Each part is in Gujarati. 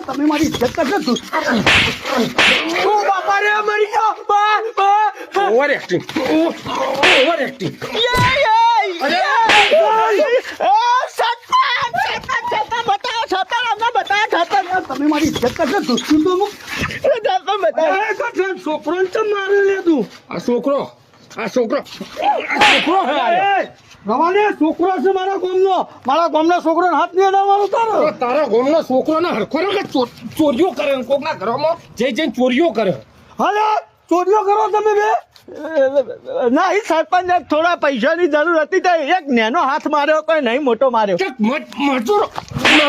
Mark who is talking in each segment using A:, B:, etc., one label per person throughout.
A: તમે મારી ઇજ્જત કરશો બાપા રે મરી ગયો ઓવર એક્ટિંગ તમે મારી ઇજ્જત કરશો દોસ્તી તો છોકરો મારે લે તું
B: આ છોકરો
A: રવાને છોકરો છે મારા ગામનો છોકરો હાથ નહીં અડાવવાનો
B: તારા ગામનો છોકરો ને હરખો કે ચોરીઓ કરે કોક ના ઘરોમાં જઈને ચોરીઓ કરે.
A: હાલે ચોરીઓ કરો તમે બે ના એ સરપંચ થોડા પૈસાની જરૂર હતી તો એક નેનો હાથ માર્યો કોઈ નહીં મોટો માર્યો.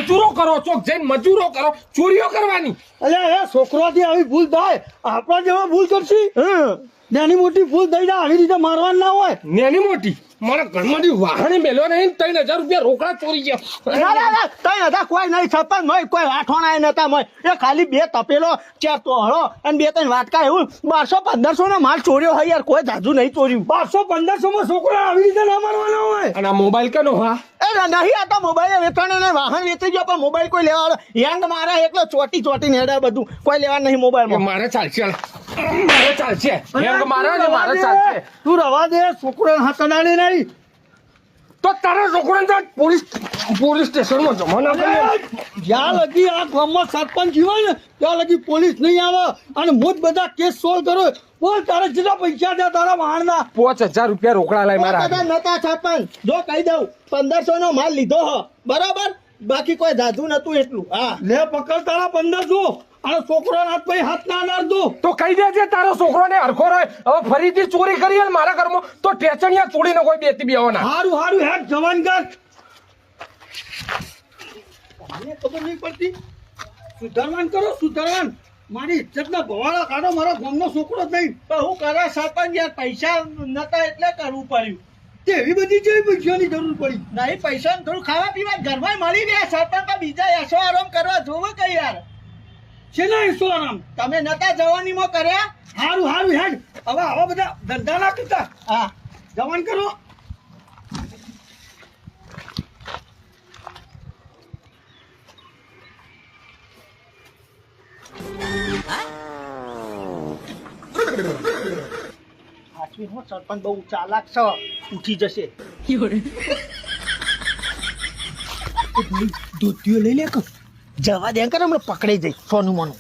B: મજૂરો કરો ચોક જઈને મજૂરો કરો ચોરીઓ કરવાની.
A: અલ્યા એ છોકરાથી આવી ભૂલ થાય આપણા જેવા ભૂલ કરશી નાની મોટી ભૂલ થઈ જાય આવી રીતે મારવાનું ના હોય.
B: નાની મોટી મારા ઘરમાંથી વાહણે મેલ્યો નહીં 3000 રૂપિયા રોકડા ચોરી ગયા.
A: 3000 કોઈ નહીં સરપંચ મોય કોઈ વાઠોણા નતા મોય એ ખાલી 2 તપેલો 4 તોહળો અને 2-3 વાટકા એવું 1200-1500 નો માલ ચોર્યો હોય યાર કોઈ જાજુ નહીં ચોર્યું. 1200-1500 માં છોકરા આવી રીતે ના મારવાના હોય.
B: અને આ મોબાઈલ કેનો હા
A: એ નહીં આ તો મોબાઈલ વેચવાનો ને વાહન વેચી ગયો પણ મોબાઈલ કોઈ લેવા હેંગ મારા એકલો ચોટી નેડા બધું કોઈ લેવા નહીં મોબાઈલ
B: મારે ચાલશે
A: તું રવા દે છોકરો હાથ અડાડે નહીં
B: તો તારા છોકરાને પોલીસ સ્ટેશનમાં જમા
A: જ્યાં લગી આ ગામમાં સરપંચ હોય ને ત્યાં લગી પોલીસ નહીં આવે અને મોજ બધા કેસ સોલ્વ કરો. બોલ તારે જેટલા પૈસા દે તારા વાહણના
B: 5000 રૂપિયા રોકડા લઈ મારા
A: નતા સરપંચ જો કહી દઉં 1500 નો માલ લીધો હ બરાબર બાકી કોઈ જાજુ નતું એટલું. હા લે પકડ તારા 1500 અને છોકરો હાથ ભાઈ હાથ ના નાખતો
B: તો કહી દેજે તારો છોકરો ને હરખો રહે હવે ફરીથી ચોરી કરી અને મારા ઘરમાં તો ટેચણિયા ચોરીને કોઈ બેતી બેવાના.
A: હારું હેડ જવાન કર મને ખબર નહીં પડતી સુધારવાન મારી ઇજ્જત ના ભવાળા કાઢો મારા ગામનો છોકરો જ નહીં તો હું કરે સરપંચ યાર પૈસા નતા એટલે કરવું પડ્યું. એવી બધી જેવી પૈસાની જરૂર પડી નહીં પૈસા થોડું ખાવા પીવા ઘરમાં મળી રહ્યા સરપંચ તો બીજા એસો આરામ કરવા જોવો કઈ યાર શેના એસો આરામ તમે નતા જવાનીમાં કર્યા. હારું હેડ હવે આવા બધા ધંધા ના કરતા. હા જવાન કરો. સરપંચ બહુ ચાલાક છે ઉઠી જશે. દૂધિયો લઈ લે જવા દે કર હમણાં પકડાઈ જાય સોનું મોનું.